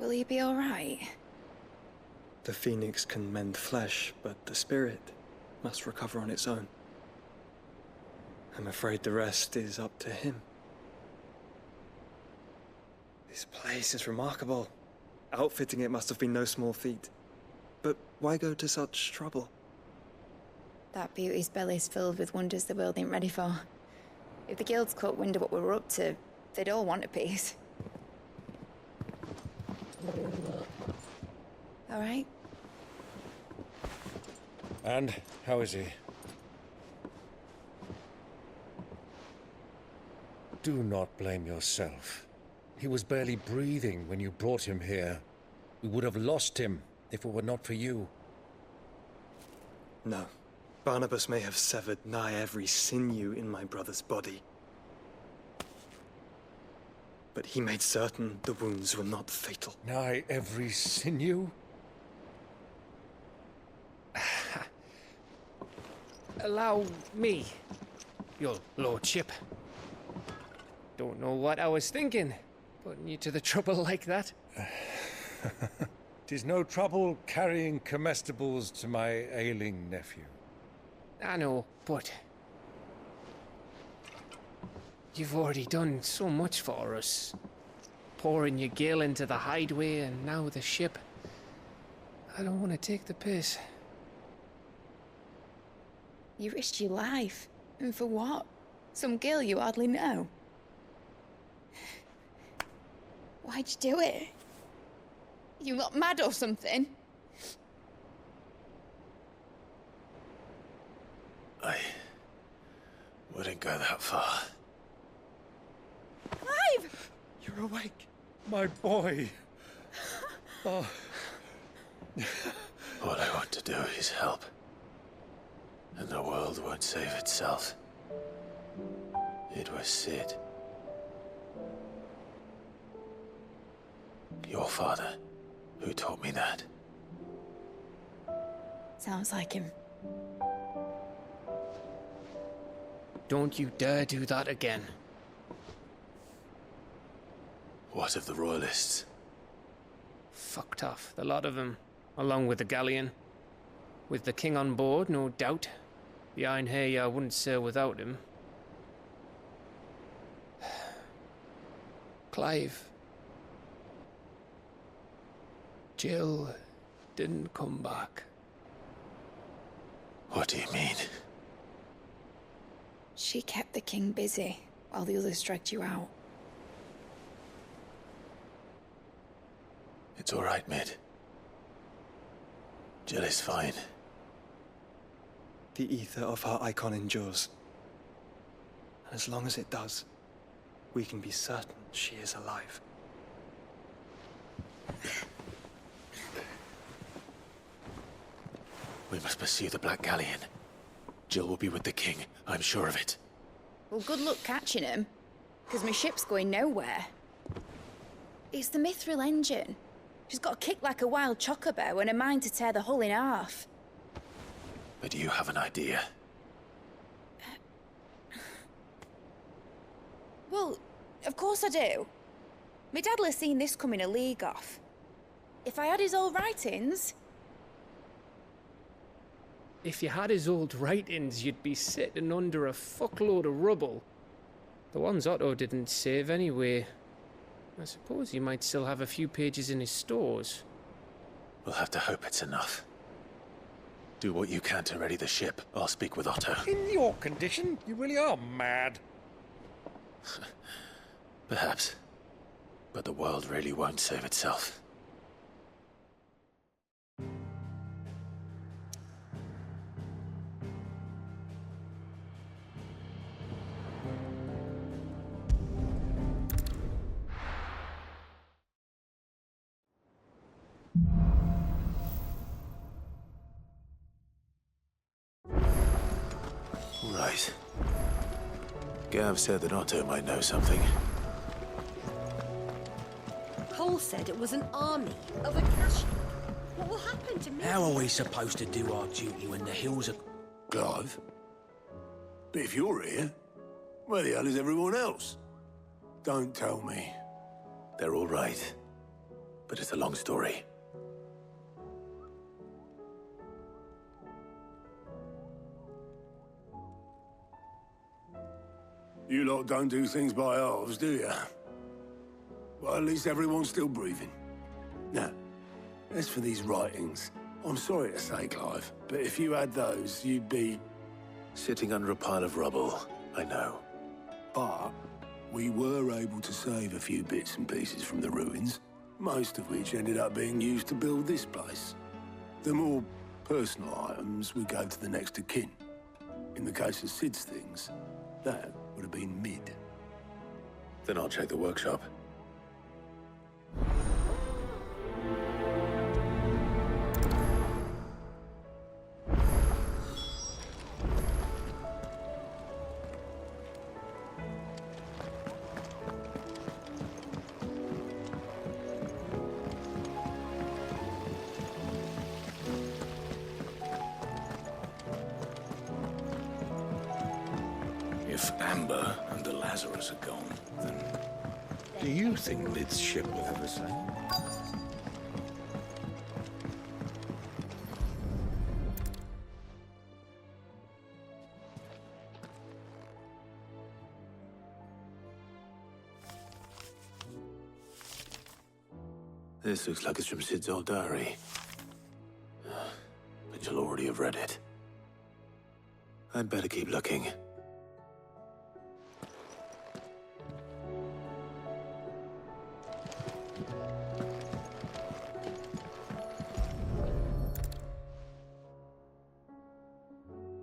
Will he be all right? The phoenix can mend flesh, but the spirit must recover on its own. I'm afraid the rest is up to him. This place is remarkable. Outfitting it must have been no small feat. But why go to such trouble? That beauty's belly's filled with wonders the world ain't ready for. If the guilds caught wind of what we were up to, they'd all want a piece. All right? And how is he? Do not blame yourself. He was barely breathing when you brought him here. We would have lost him if it were not for you. No. Barnabas may have severed nigh every sinew in my brother's body. But he made certain the wounds were not fatal. Nigh every sinew? Allow me, your lordship. Don't know what I was thinking, putting you to the trouble like that. 'Tis no trouble carrying comestibles to my ailing nephew. I know, but you've already done so much for us. Pouring your gale into the hideaway and now the ship. I don't want to take the piss. You risked your life. And for what? Some girl you hardly know. Why'd you do it? You not mad or something? I wouldn't go that far. Clive! You're awake, my boy. Oh. All I want to do is help. And the world won't save itself. It was Sid. Your father, who taught me that. Sounds like him. Don't you dare do that again. What of the Royalists? Fucked off, the lot of them, along with the galleon. With the king on board, no doubt. The Iron Hair wouldn't sail without him. Clive. Jill didn't come back. What do you mean? She kept the king busy while the others dragged you out. It's all right, Mid. Jill is fine. The ether of her icon endures. And as long as it does, we can be certain she is alive. We must pursue the Black Galleon. Jill will be with the king, I'm sure of it. Well, good luck catching him, because my ship's going nowhere. It's the Mithril engine. She's got a kick like a wild chocobo and a mind to tear the hull in half. But you have an idea. Well, of course I do. My dad'll have seen this coming a league off. If I had his old writings... If you had his old writings, you'd be sitting under a fuckload of rubble. The ones Otto didn't save anyway. I suppose he might still have a few pages in his stores. We'll have to hope it's enough. Do what you can to ready the ship. I'll speak with Otto. In your condition, you really are mad. Perhaps. But the world really won't save itself. Right. Gav said that Otto might know something. Cole said it was an army of a cash. What will happen to me? How are we supposed to do our duty when the hills are... Clive? But if you're here, where the hell is everyone else? Don't tell me. They're all right. but it's a long story. You lot don't do things by halves, do you? Well, at least everyone's still breathing. Now, as for these writings, I'm sorry to say, Clive, but if you had those, you'd be... Sitting under a pile of rubble, I know. But we were able to save a few bits and pieces from the ruins, most of which ended up being used to build this place. The more personal items we gave to the next of kin. In the case of Sid's things, that would have been mid. Then I'll check the workshop. If Amber and the Lazarus are gone, then do you think Lid's ship will ever sail? This looks like it's from Sid's old diary. But you'll already have read it. I'd better keep looking.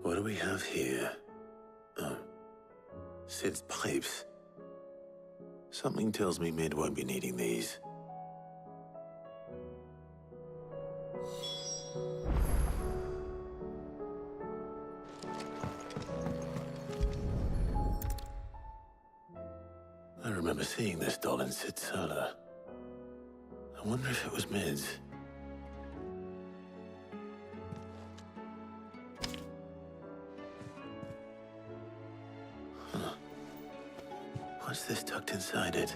What do we have here? Oh. Sid's pipes. Something tells me Mid won't be needing these. I remember seeing this doll in Sid's cellar. I wonder if it was Mid's. Huh. What's this tucked inside it?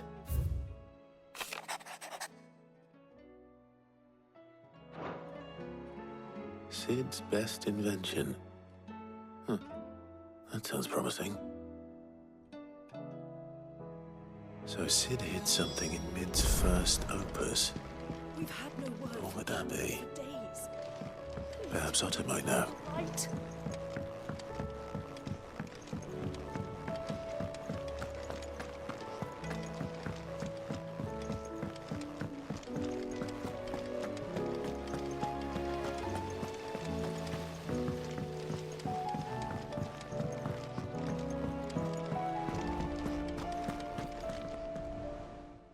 Sid's best invention. Huh. That sounds promising. So Sid hid something in Mid's first opus. We've had no word. What would that be? For days. Perhaps Otto might know. Right.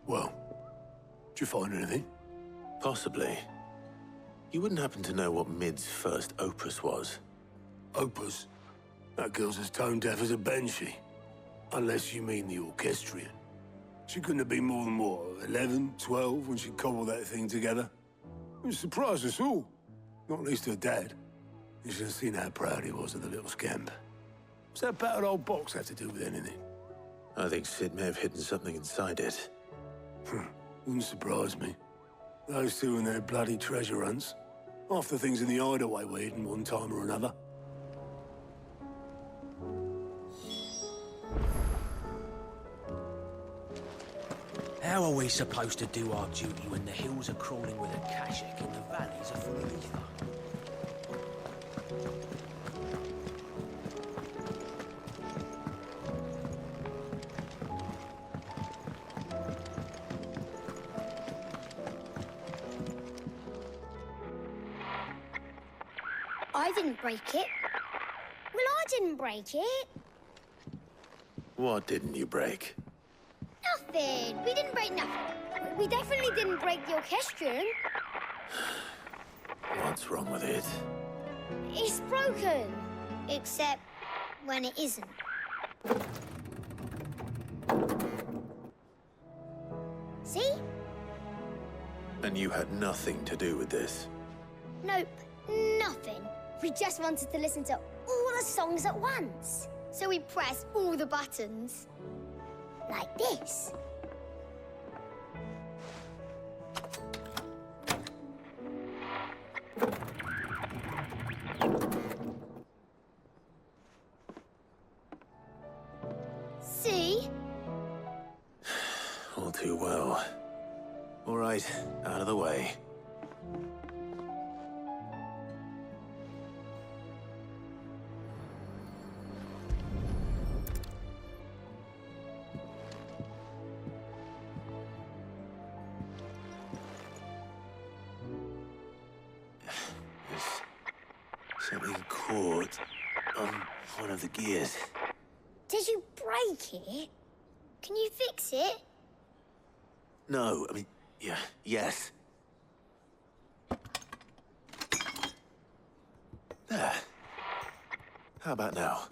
Well, did you find anything? Possibly. You wouldn't happen to know what Mid's first opus was? Opus? That girl's as tone deaf as a banshee. Unless you mean the orchestrion. She couldn't have been more than, what, 11, 12 when she cobbled that thing together? It surprised us all. Not least her dad. You should have seen how proud he was of the little scamp. What's that battered old box have to do with anything? I think Sid may have hidden something inside it. Wouldn't surprise me. Those two and their bloody treasure hunts. Half the things in the hideaway were hidden one time or another. How are we supposed to do our duty when the hills are crawling with Akashic and the valleys are full of ether? I didn't break it. Well, I didn't break it. What didn't you break? Nothing. We didn't break nothing. We definitely didn't break the orchestrion. What's wrong with it? It's broken. Except when it isn't. See? And you had nothing to do with this? Nope. Nothing. We just wanted to listen to all the songs at once. So we pressed all the buttons. Like this. All right, out of the way. Something caught on one of the gears. Did you break it? Can you fix it? No, I mean, yeah, yes. There. How about now?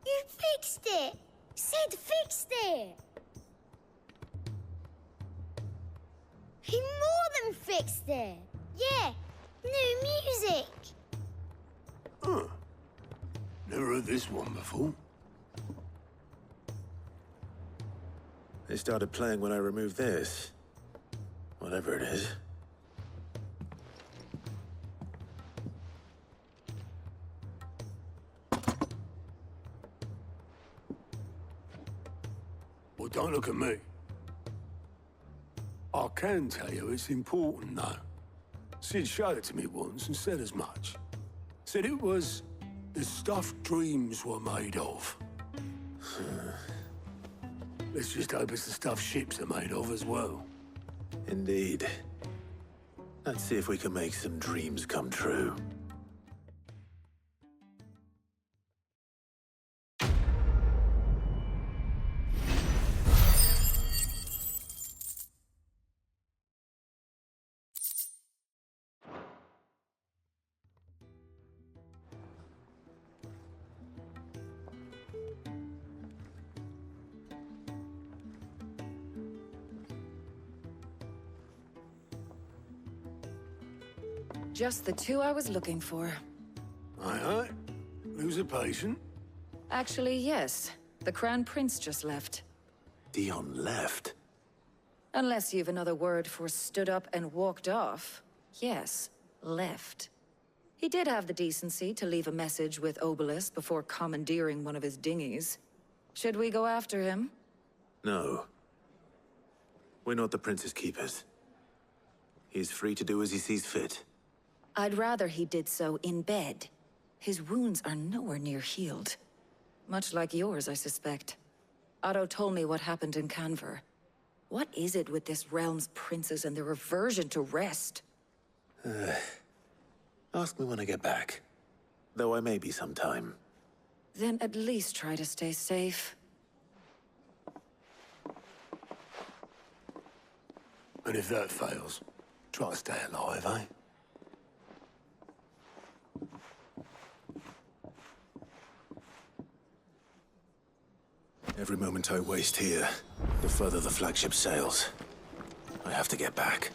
You fixed it! Sid fixed it! He more than fixed it! Yeah, new music! Huh. Never heard this one before. They started playing when I removed this. Whatever it is. Well, don't look at me. I can tell you it's important, though. Sid showed it to me once and said as much. Said it was the stuff dreams were made of. Let's just hope it's the stuff ships are made of as well. Indeed. Let's see if we can make some dreams come true. Just the two I was looking for. Aye. Lose a patient? Actually, yes. The Crown Prince just left. Dion left? Unless you've another word for stood up and walked off. Yes, left. He did have the decency to leave a message with Obelisk before commandeering one of his dinghies. Should we go after him? No. We're not the Prince's keepers. He's free to do as he sees fit. I'd rather he did so in bed. His wounds are nowhere near healed. Much like yours, I suspect. Otto told me what happened in Canver. What is it with this realm's princes and their aversion to rest? Ask me when I get back. Though I may be sometime. Then at least try to stay safe. And if that fails, try to stay alive, eh? Every moment I waste here, the further the flagship sails. I have to get back.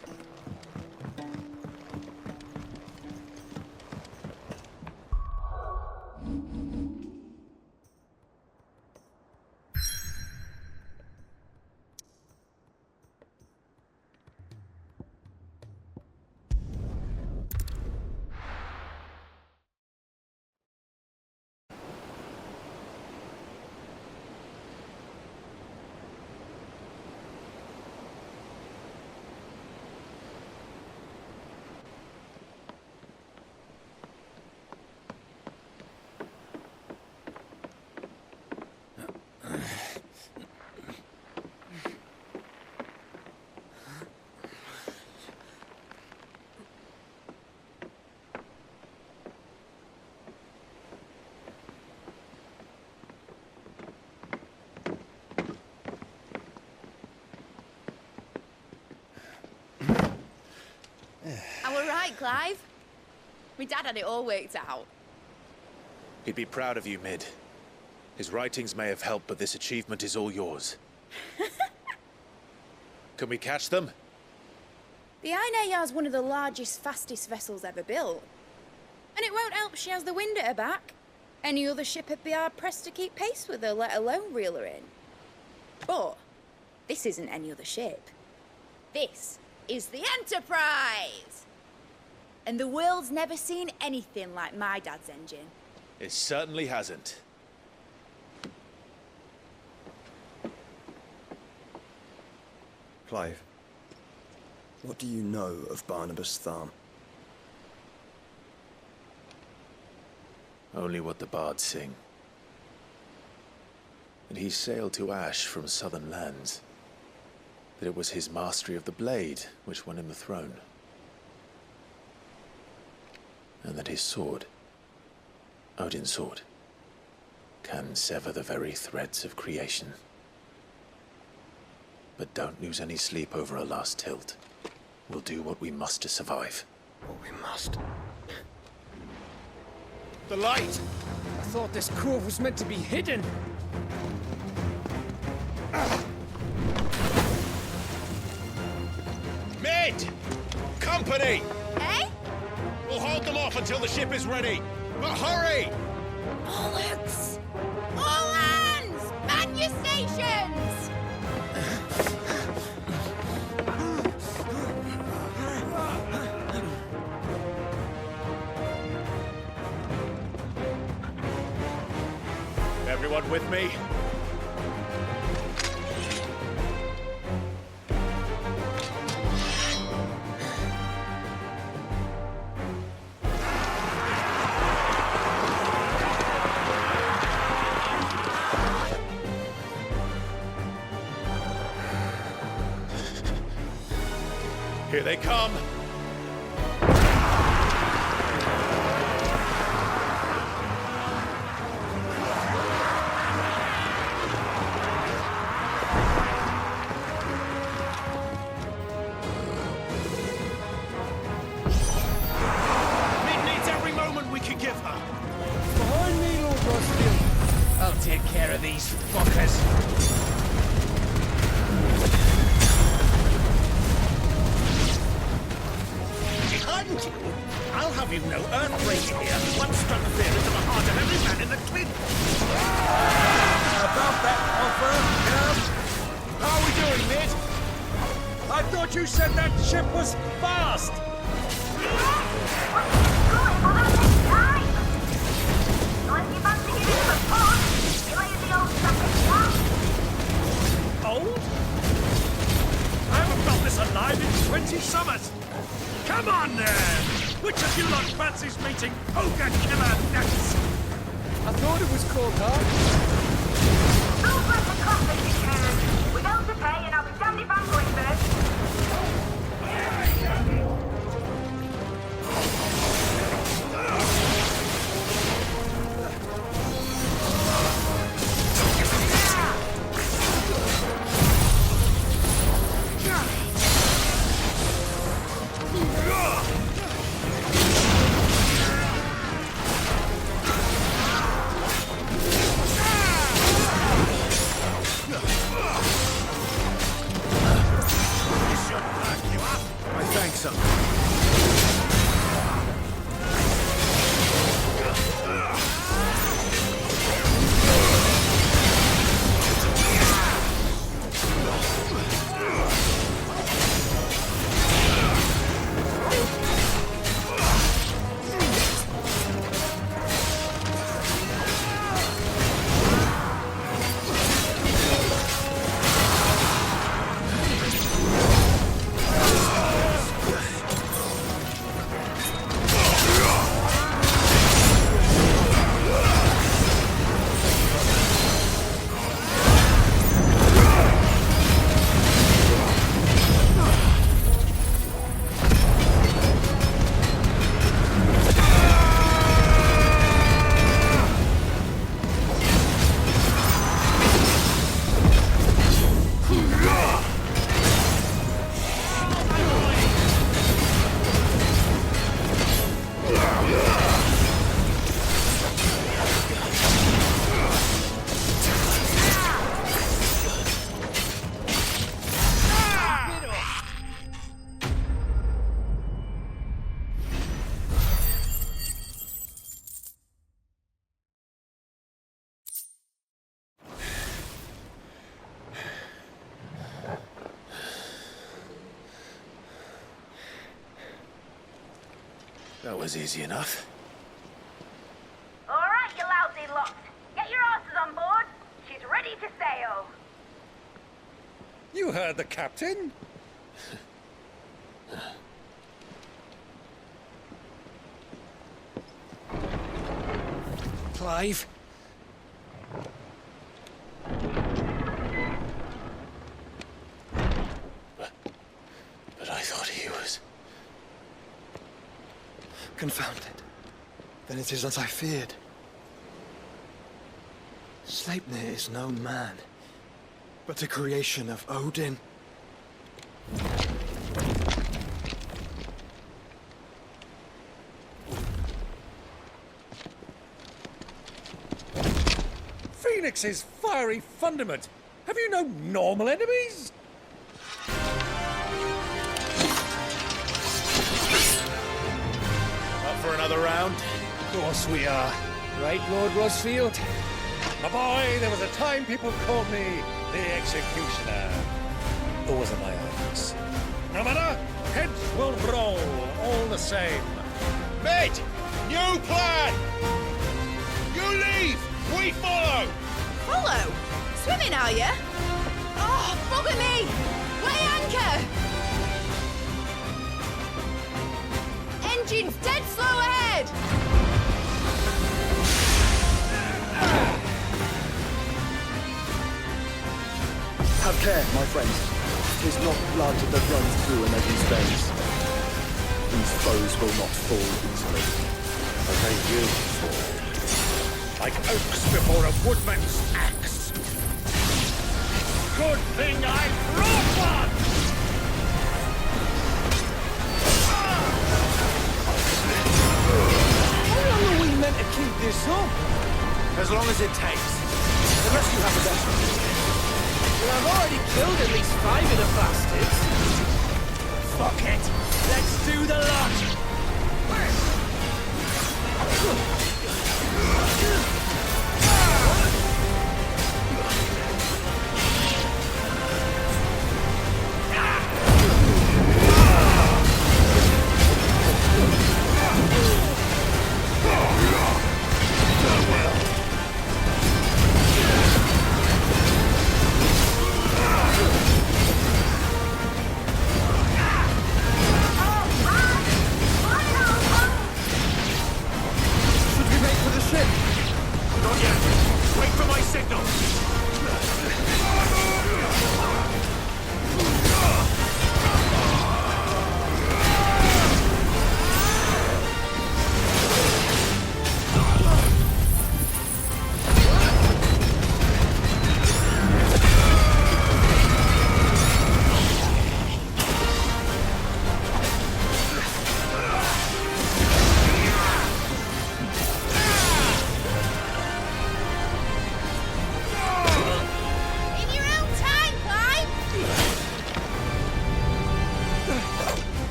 Right, Clive? My dad had it all worked out. He'd be proud of you, Mid. His writings may have helped, but this achievement is all yours. Can we catch them? The Aina Yar's one of the largest, fastest vessels ever built. And it won't help she has the wind at her back. Any other ship would be hard-pressed to keep pace with her, let alone reel her in. But this isn't any other ship. This is the Enterprise! And the world's never seen anything like my dad's engine. It certainly hasn't. Clive, What do you know of Barnabas Tharm? Only what the bards sing. That he sailed to Ash from southern lands. That it was his mastery of the blade which won him the throne. And that his sword, Odin's sword, can sever the very threads of creation. But don't lose any sleep over a last tilt. We'll do what we must to survive. What we must. The light! I thought this cove was meant to be hidden. Mid! Company! Eh? We'll hold them off until the ship is ready. But hurry! Bollocks! All hands! Man your stations! Everyone with me? Here they come! Mid needs every moment we can give her. Behind me, Lord Rosfield. I'll take care of these fuckers. Behind you? I'll have you know earthquake here. One struck fear into the heart of every man in the twin. About that offer, Cam? How are we doing, Mid? I thought you said that ship was fast! Old? I haven't felt this alive in 20 summers! Come on, then! Which of you lot fancies meeting Ogre Killer next? I thought it was called Hard. Don't let the coffee be carried. We don't to pay and I'll be damned if I'm going first. That was easy enough. All right, you lousy lot. Get your asses on board. She's ready to sail. You heard the captain. Clive. But I thought he was... Confounded. Then it is as I feared. Sleipnir is no man, but a creation of Odin. Phoenix's fiery fundament. Have you no normal enemies? Up for another round? Of course we are. Right, Lord Rosfield? My boy, there was a time people called me the Executioner. Always at my eyes. No matter, heads will roll all the same. Mate! New plan! You leave! We follow! Follow? Swimming, are you? Oh, bugger me! Weigh anchor! Engine's dead slow ahead! Have care, my friends. 'Tis not blood that runs through an Eddie's veins. These foes will not fall easily. But they will fall. Like oaks before a woodman's axe. Good thing I brought one! How long are we meant to keep this up? As long as it takes. Unless you have a better. Well, I've already killed at least 5 of the bastards. Fuck it! Let's do the lot!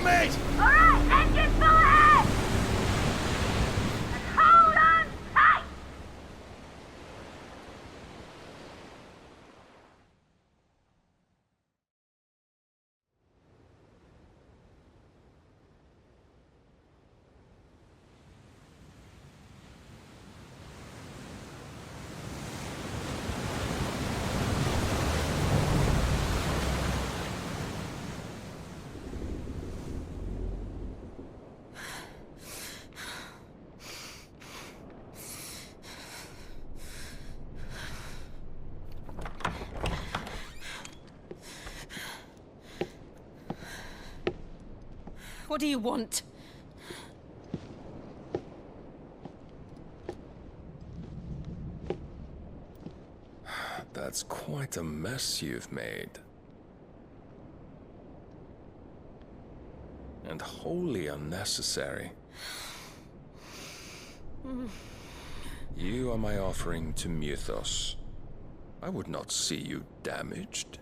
mate! All right, engine full ahead! And hold on tight! What do you want? That's quite a mess you've made. And wholly unnecessary. You are my offering to Mythos. I would not see you damaged.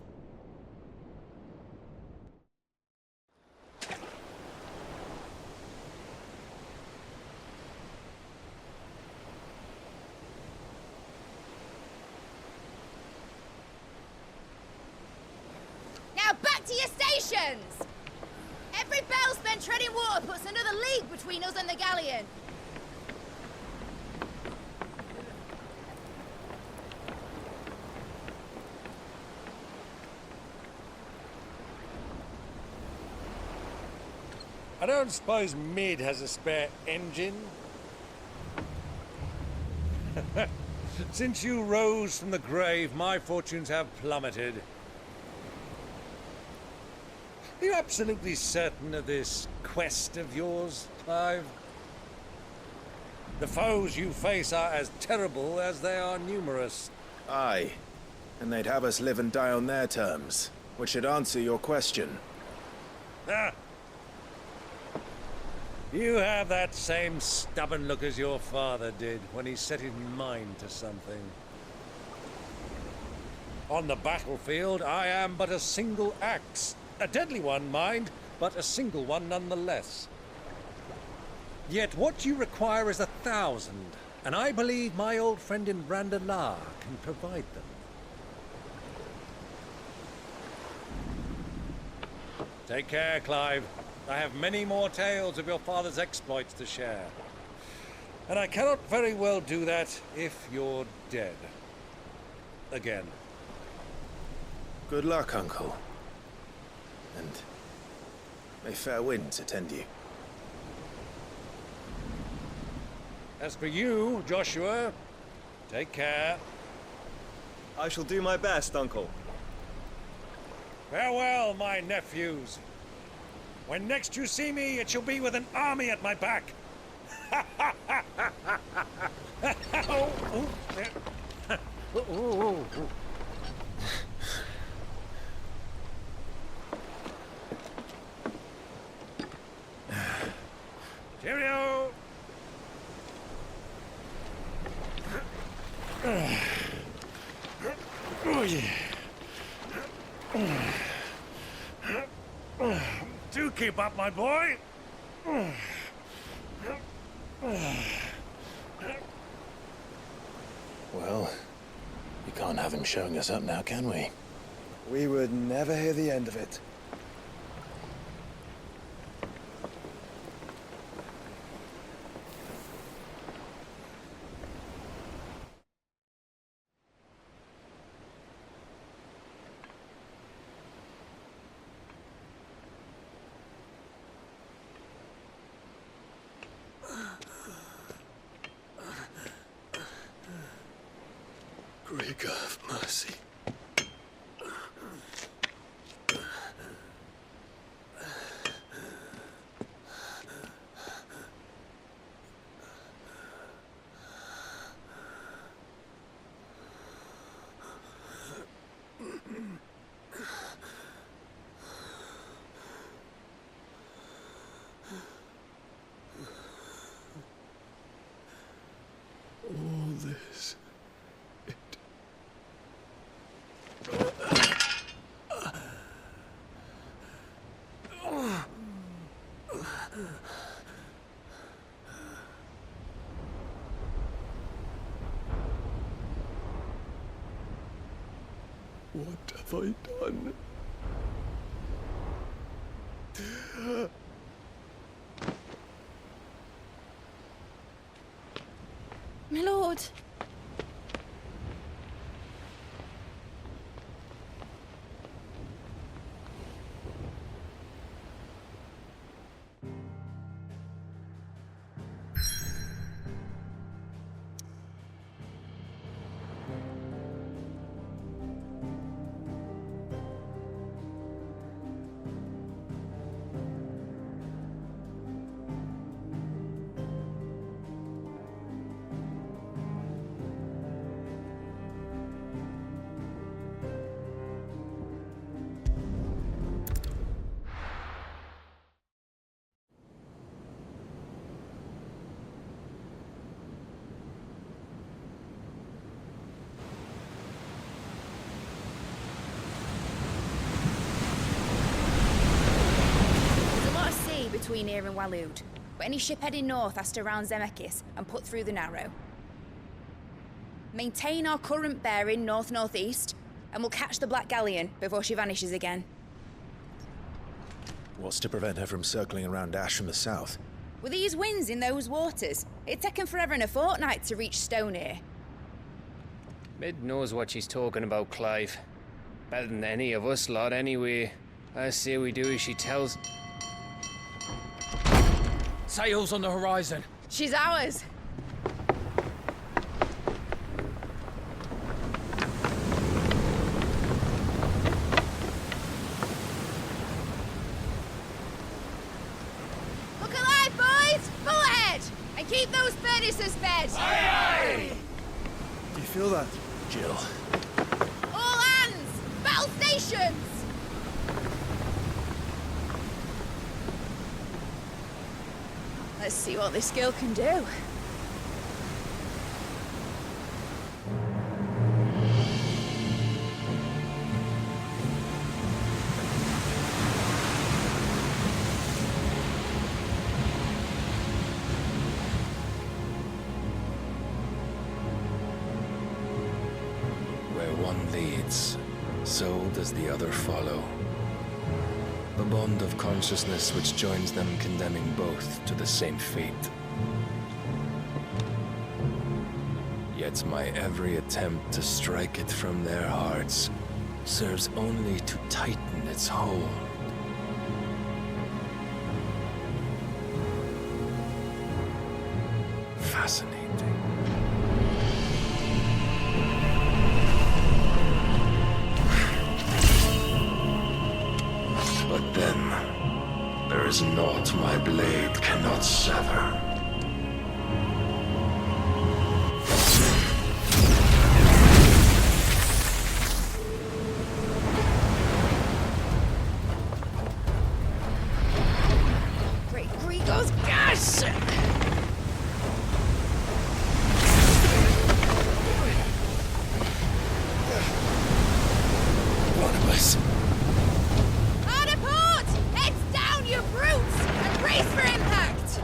Now back to your stations! Every bell spent treading water puts another league between us and the galleon. I don't suppose Mid has a spare engine? Since you rose from the grave, my fortunes have plummeted. Are you absolutely certain of this quest of yours, Clive? The foes you face are as terrible as they are numerous. Aye. And they'd have us live and die on their terms, which should answer your question. Ah! You have that same stubborn look as your father did when he set his mind to something. On the battlefield, I am but a single axe. A deadly one, mind, but a single one nonetheless. Yet what you require is 1,000, and I believe my old friend in Randalar can provide them. Take care, Clive. I have many more tales of your father's exploits to share. And I cannot very well do that if you're dead. Again. Good luck, Uncle. And may fair winds attend you. As for you, Joshua, take care. I shall do my best, Uncle. Farewell, my nephews. When next you see me, it shall be with an army at my back. Cheerio! Oh, yeah. Do keep up, my boy. Well, we can't have him showing us up now, can we? We would never hear the end of it. Great God of mercy. All this, What have I done? My lord. Between here and Waloed, but any ship heading north has to round Zemeckis and put through the Narrow. Maintain our current bearing north-northeast, and we'll catch the Black Galleon before she vanishes again. What's to prevent her from circling around Ash from the south? With these winds in those waters, it'd taken forever and a fortnight to reach Stonehenge. Mid knows what she's talking about, Clive. Better than any of us lot, anyway. I say we do as she tells. Sails on the horizon. She's ours. Look alive, boys! Full ahead! And keep those furnaces fed! Aye, aye! Do you feel that? Jill. All hands! Battle stations! Let's see what this girl can do. Where one leads, so does the other follow. The bond of consciousness which joins them condemning both to the same fate. Yet my every attempt to strike it from their hearts serves only to tighten its hold. Fascinating. But then, there is naught my blade cannot sever. Great Grigos, gosh! Barnabas. Hard port! Heads down, you brutes! And brace for impact!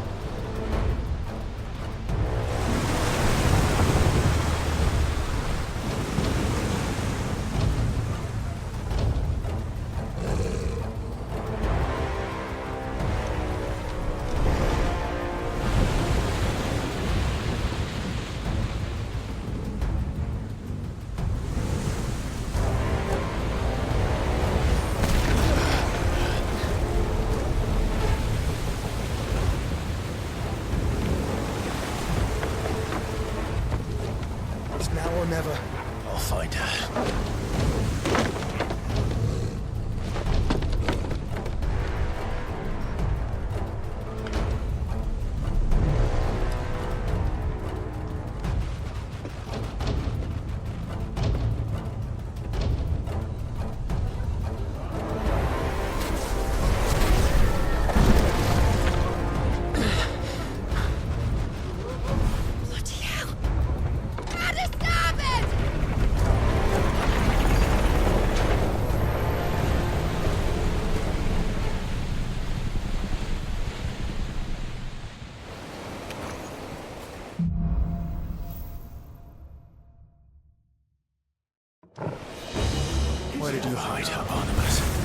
Where did you hide, Barnabas?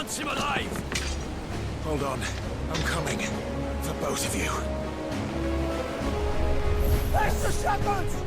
wants him alive! Hold on. I'm coming. For both of you. Extra shotguns!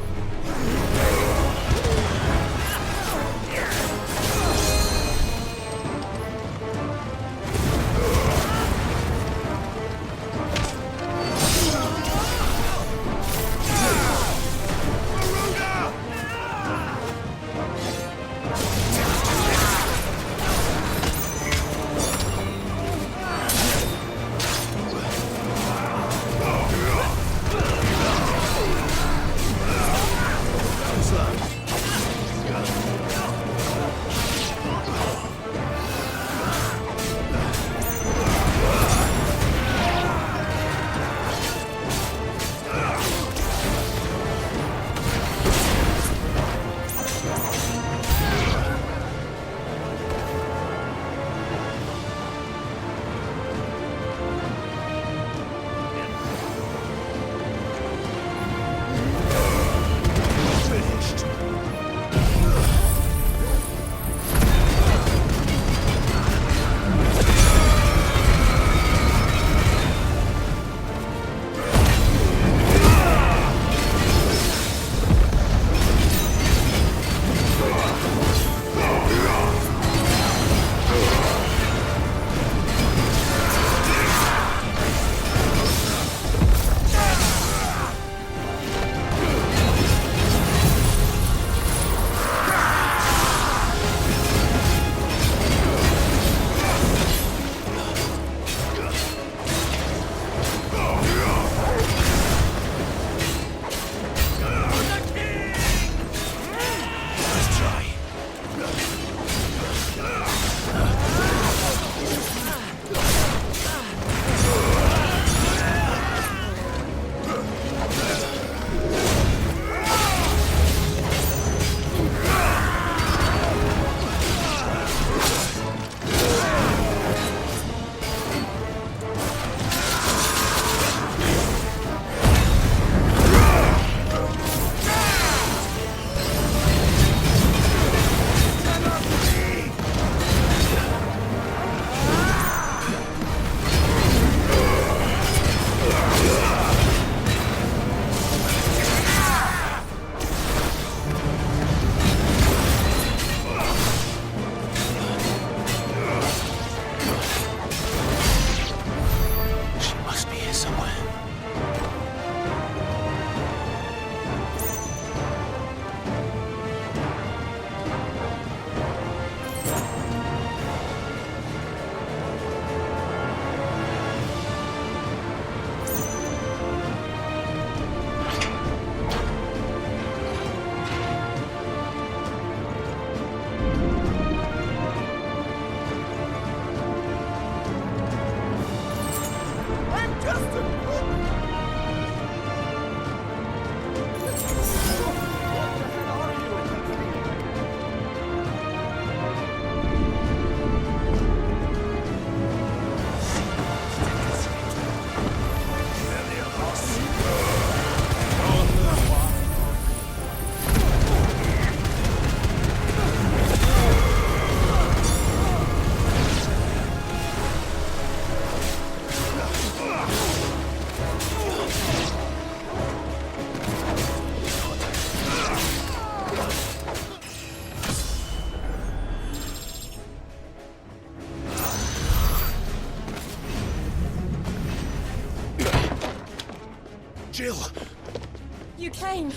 You came.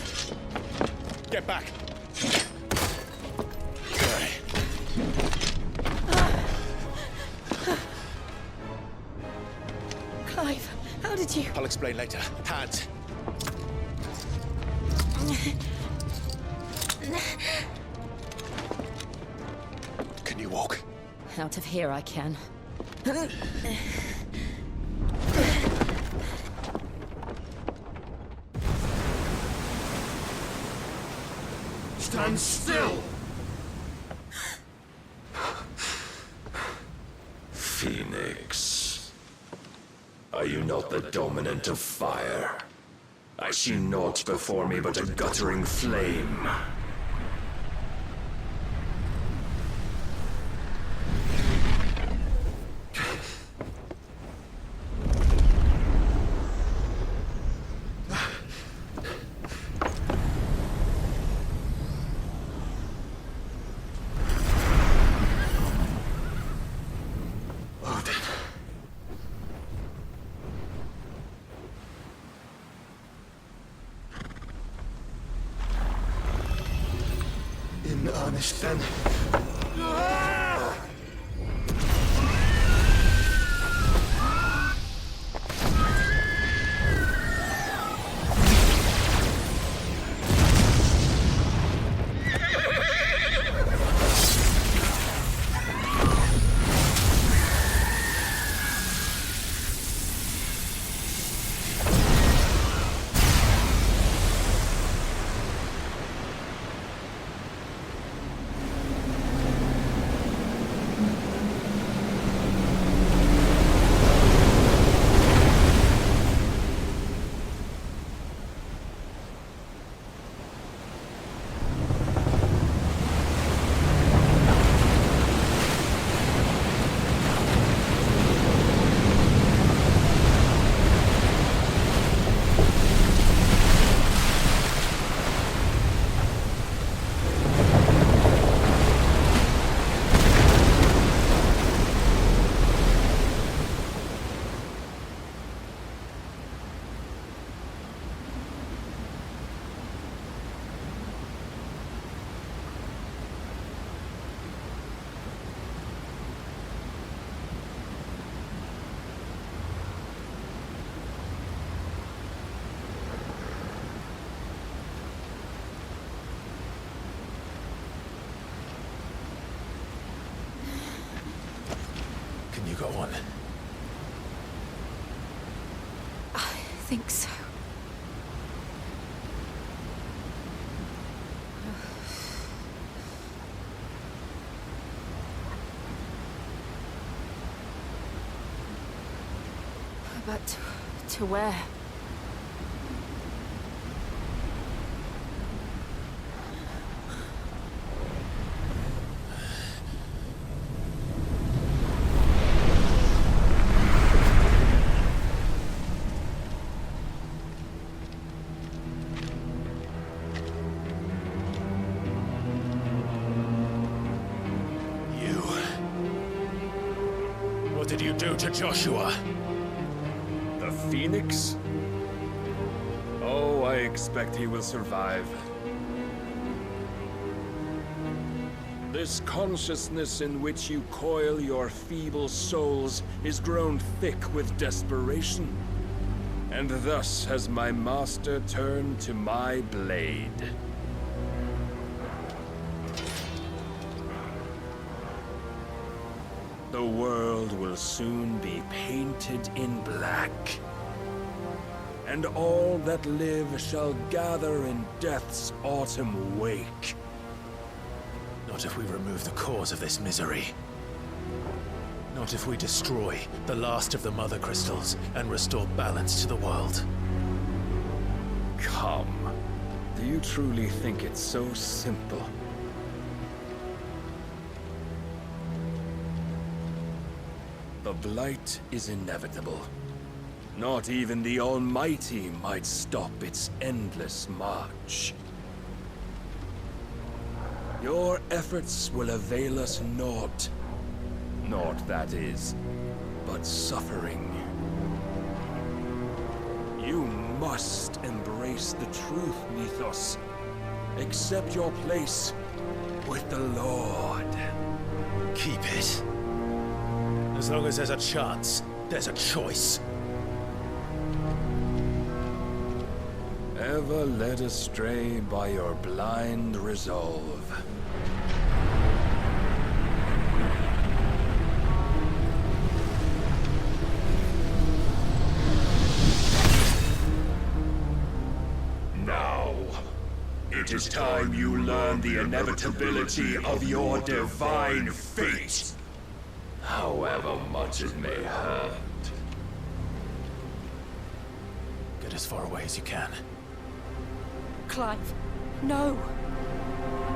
Get back. Clive, how did you... I'll explain later. Hands. Can you walk? Out of here I can. Stand still! Phoenix. Are you not the dominant of fire? I see naught before me but a guttering flame. In earnest, then. Can you go on? I think so. But to where? What did you do to Joshua? The Phoenix? Oh, I expect he will survive. This consciousness in which you coil your feeble souls is grown thick with desperation. And thus has my master turned to my blade. The world will soon be painted in black. And all that live shall gather in death's autumn wake. Not if we remove the cause of this misery. Not if we destroy the last of the Mother Crystals and restore balance to the world. Come. Do you truly think it's so simple? The Blight is inevitable. Not even the Almighty might stop its endless march. Your efforts will avail us naught. Naught, that is, but suffering. You must embrace the truth, Mythos. Accept your place with the Lord. Keep it. As long as there's a chance, there's a choice. Ever led astray by your blind resolve. Now, it is time you learn the inevitability of your divine fate, however much it may hurt. Get as far away as you can. Clive, no.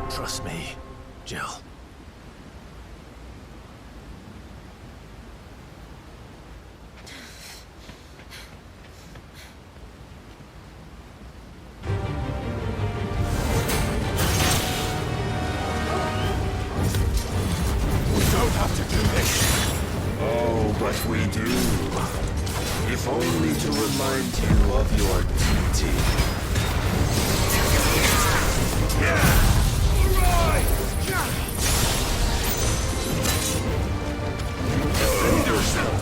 Trust me, Jill. Oh, but we do. If only to remind you of your duty. Defend yourself.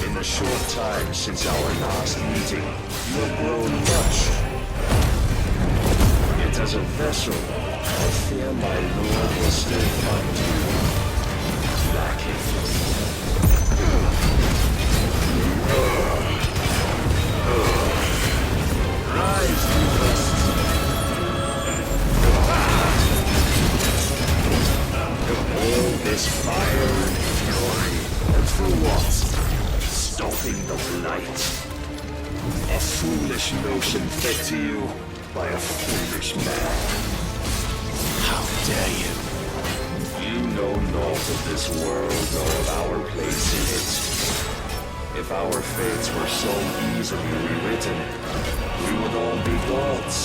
In the short time since our last meeting, you have grown much. Yet as a vessel, I fear my lord will still find you lacking. Rise, Lucas. All this fire and fury, and for what? Stopping the blight. A foolish notion fed to you by a foolish man. How dare you? You know naught of this world nor of our place in it. If our fates were so easily rewritten, we would all be gods.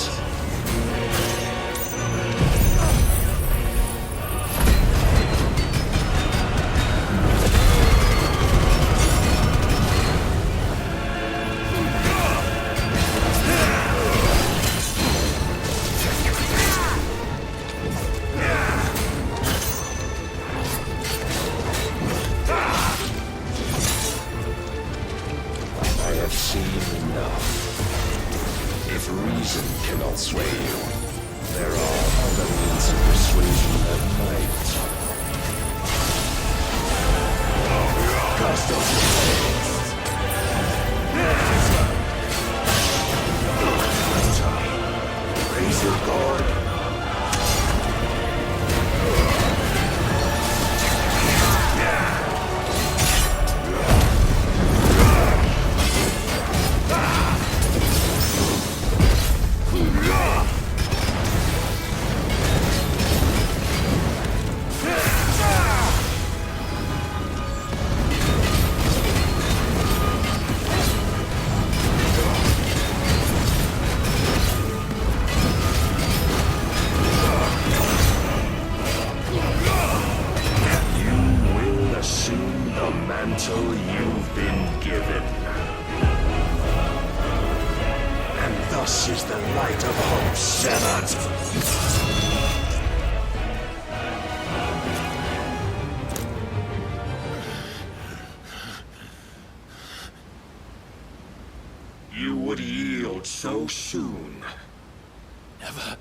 I have seen enough. If reason cannot sway you, there are other means of persuasion that might. Cast off your raise your guard. Mantle you've been given. And thus is the light of hope severed. You would yield so soon. Never.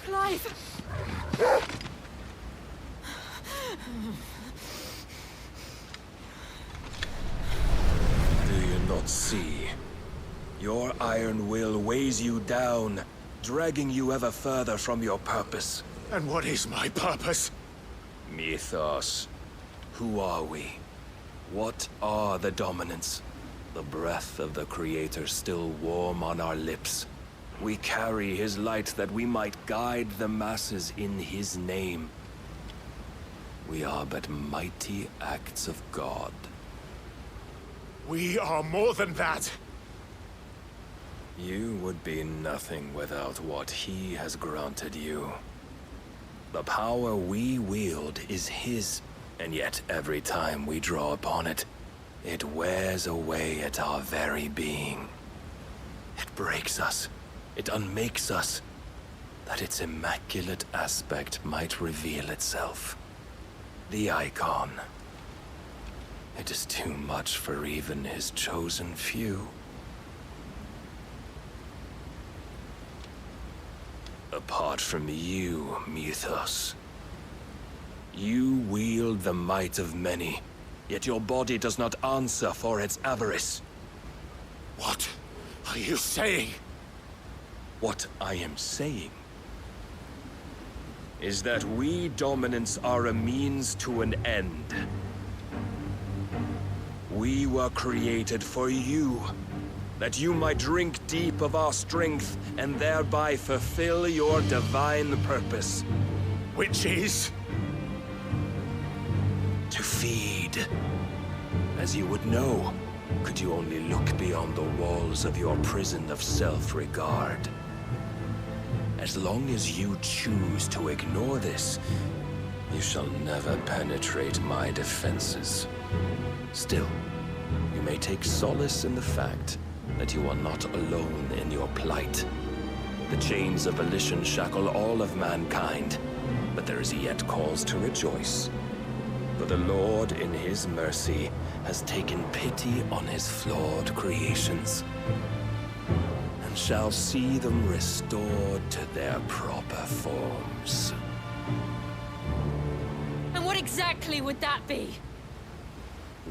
Clive! Do you not see? Your iron will weighs you down, dragging you ever further from your purpose. And what is my purpose? Mythos. Who are we? What are the dominants? The breath of the Creator still warm on our lips. We carry his light that we might guide the masses in his name. We are but mighty acts of God. We are more than that. You would be nothing without what he has granted you. The power we wield is his, And yet every time we draw upon it, it wears away at our very being. It breaks us. It unmakes us, that its immaculate aspect might reveal itself. The icon. It is too much for even his chosen few. Apart from you, Mythos. You wield the might of many, yet your body does not answer for its avarice. What are you saying? What I am saying is that we dominants are a means to an end. We were created for you, that you might drink deep of our strength and thereby fulfill your divine purpose. Which is? To feed. As you would know, could you only look beyond the walls of your prison of self-regard. As long as you choose to ignore this, you shall never penetrate my defenses. Still, you may take solace in the fact that you are not alone in your plight. The chains of volition shackle all of mankind, but there is yet cause to rejoice. For the Lord, in his mercy, has taken pity on his flawed creations, and shall see them restored to their proper forms. And what exactly would that be?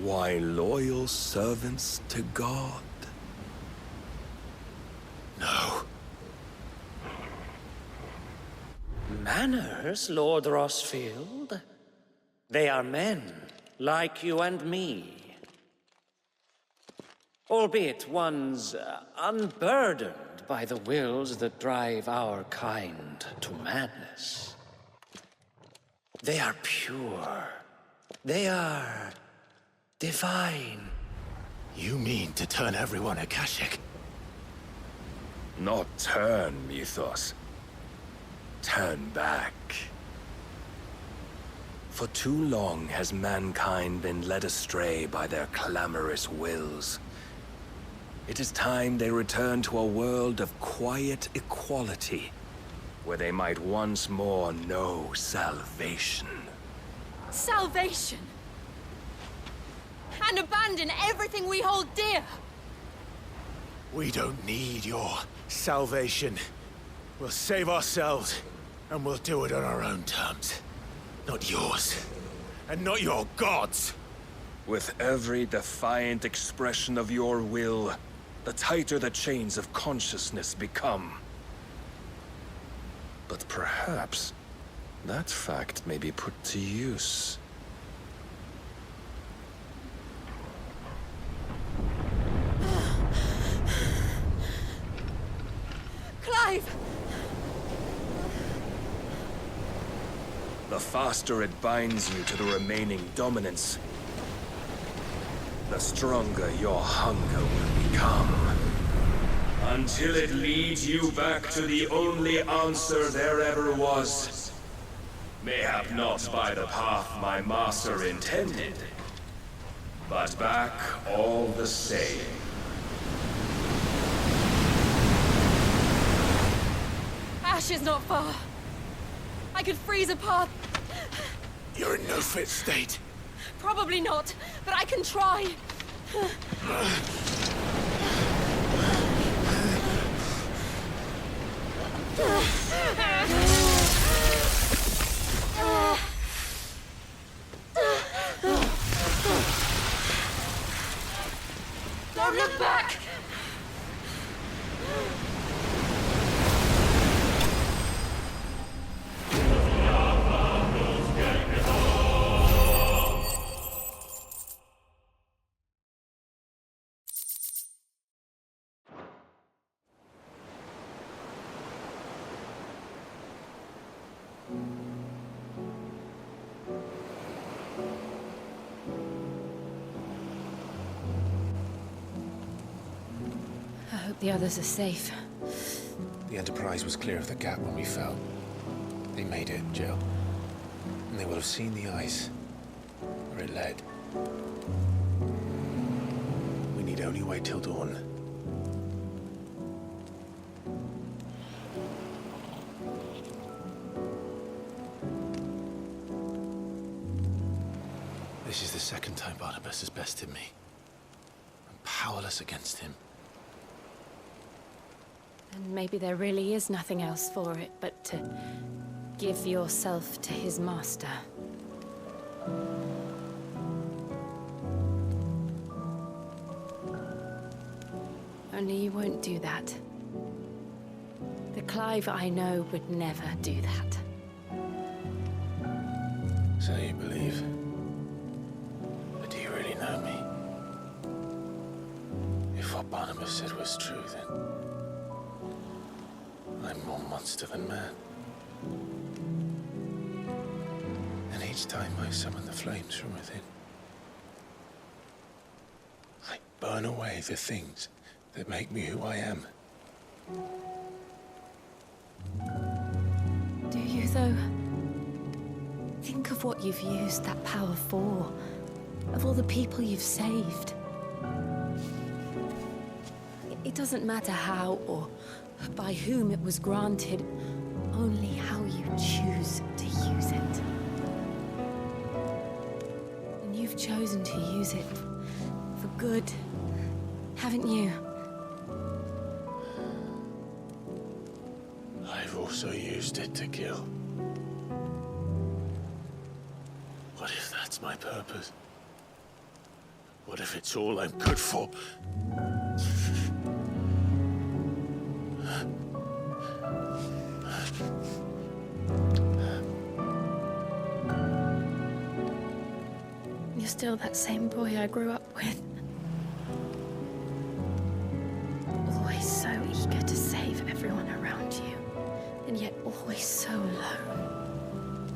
Why, loyal servants to God. No. Manners, Lord Rossfield? They are men, like you and me. Albeit ones unburdened by the wills that drive our kind to madness. They are pure. They are divine. You mean to turn everyone Akashic? Not turn, Mythos. Turn back. For too long has mankind been led astray by their clamorous wills. It is time they return to a world of quiet equality, where they might once more know salvation. Salvation? And abandon everything we hold dear? We don't need your salvation. We'll save ourselves, and we'll do it on our own terms. Not yours, and not your gods. With every defiant expression of your will, the tighter the chains of consciousness become. But perhaps that fact may be put to use. Clive! The faster it binds you to the remaining dominance, the stronger your hunger will become. Until it leads you back to the only answer there ever was. Mayhap not by the path my master intended, but back all the same. Ash is not far. I could freeze a path. You're in no fit state. Probably not, but I can try. Don't look back! The others are safe. The Enterprise was clear of the gap when we fell. They made it, Jill. And they will have seen the ice. where it led. We need only wait till dawn. This is the second time Barnabas has bested me. I'm powerless against him. And maybe there really is nothing else for it but to give yourself to his master. Only you won't do that. The Clive I know would never do that. So you believe? But do you really know me? If what Barnabas said was true, then I'm more monster than man. And each time I summon the flames from within, I burn away the things that make me who I am. Do you, though? Think of what you've used that power for, of all the people you've saved. It doesn't matter how or by whom it was granted, only how you choose to use it. And you've chosen to use it for good, haven't you? I've also used it to kill. What if that's my purpose? What if it's all I'm good for? You're still that same boy I grew up with. Always so eager to save everyone around you, and yet always so alone.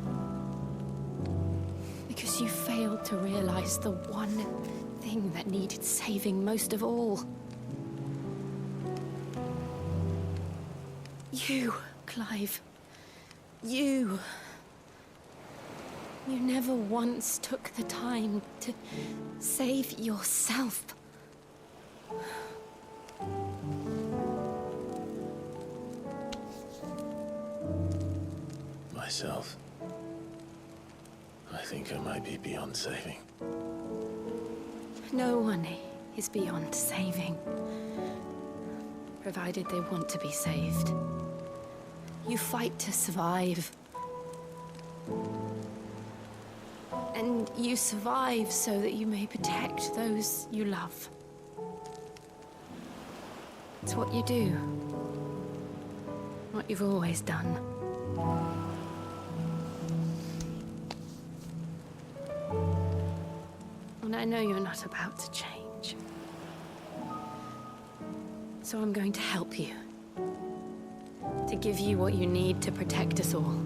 Because you failed to realize the one thing that needed saving most of all. You, Clive. You. You never once took the time to save yourself. Myself? I think I might be beyond saving. No one is beyond saving, provided they want to be saved. You fight to survive. And you survive so that you may protect those you love. It's what you do. What you've always done. And I know you're not about to change. So I'm going to help you. To give you what you need to protect us all.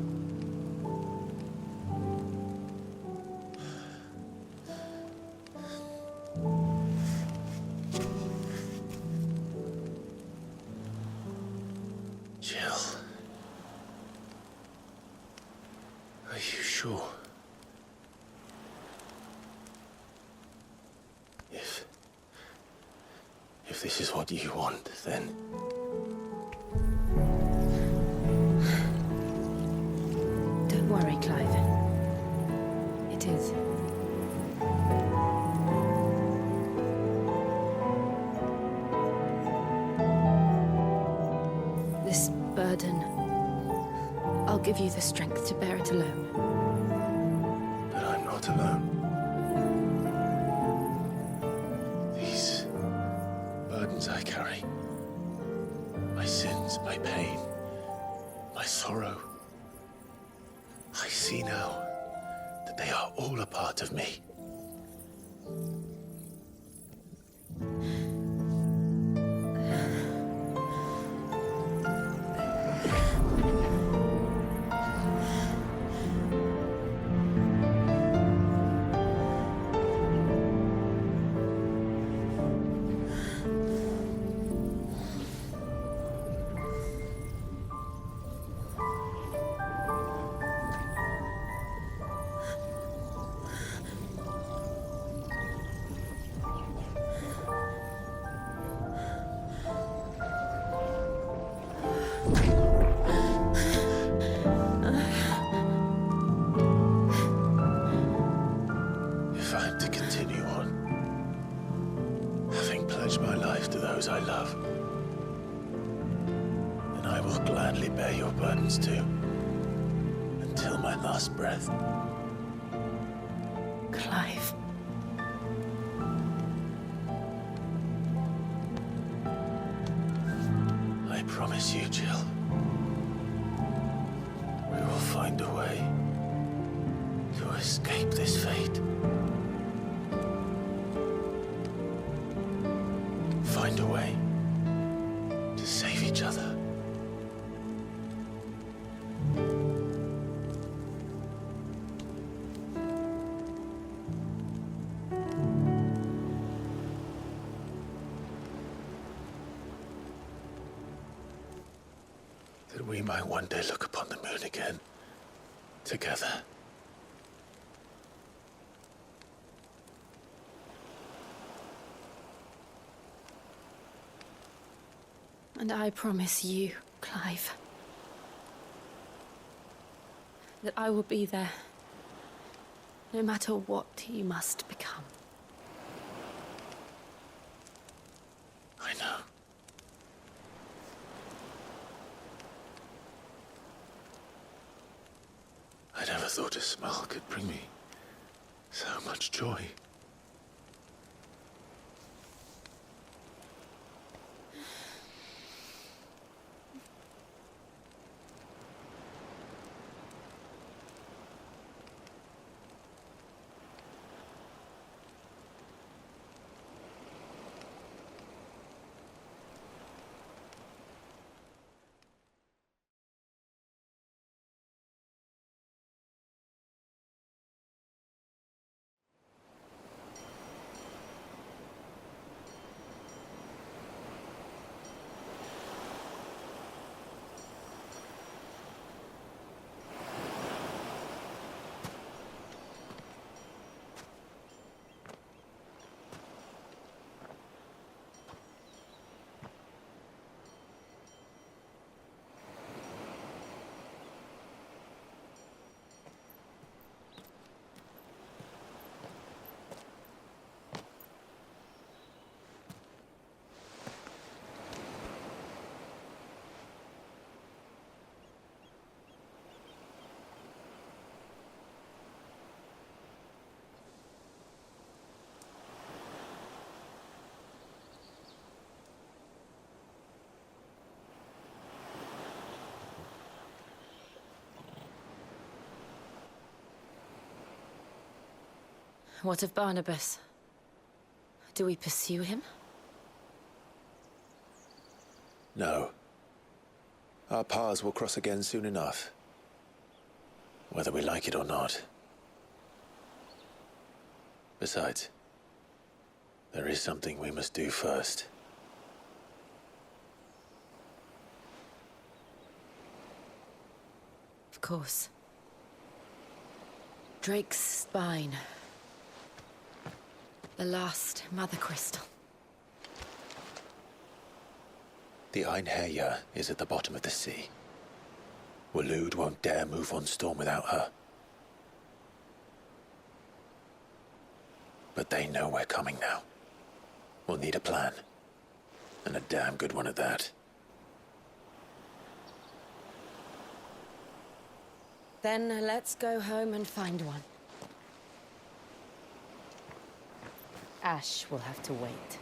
Jill. Are you sure? If this is what you want, then... Don't worry, Clive. It is. This burden, I'll give you the strength to bear it alone. But I'm not alone. These burdens I carry, my sins, my pain, my sorrow, I see now that they are all a part of me. to continue on, having pledged my life to those I love. And I will gladly bear your burdens too, until my last breath. Clive. I promise you, Jill, we will find a way to escape this fate. Find a way to save each other. That we might one day look upon the moon again, together. And I promise you, Clive, that I will be there, no matter what you must become. I know. I never thought a smile could bring me so much joy. What of Barnabas? Do we pursue him? No. Our paths will cross again soon enough. Whether we like it or not. Besides, there is something we must do first. Of course. Drake's spine. The last Mother Crystal. The Einherjar is at the bottom of the sea. Waloed won't dare move on Storm without her. But they know we're coming now. We'll need a plan. And a damn good one at that. Then let's go home and find one. Ash will have to wait.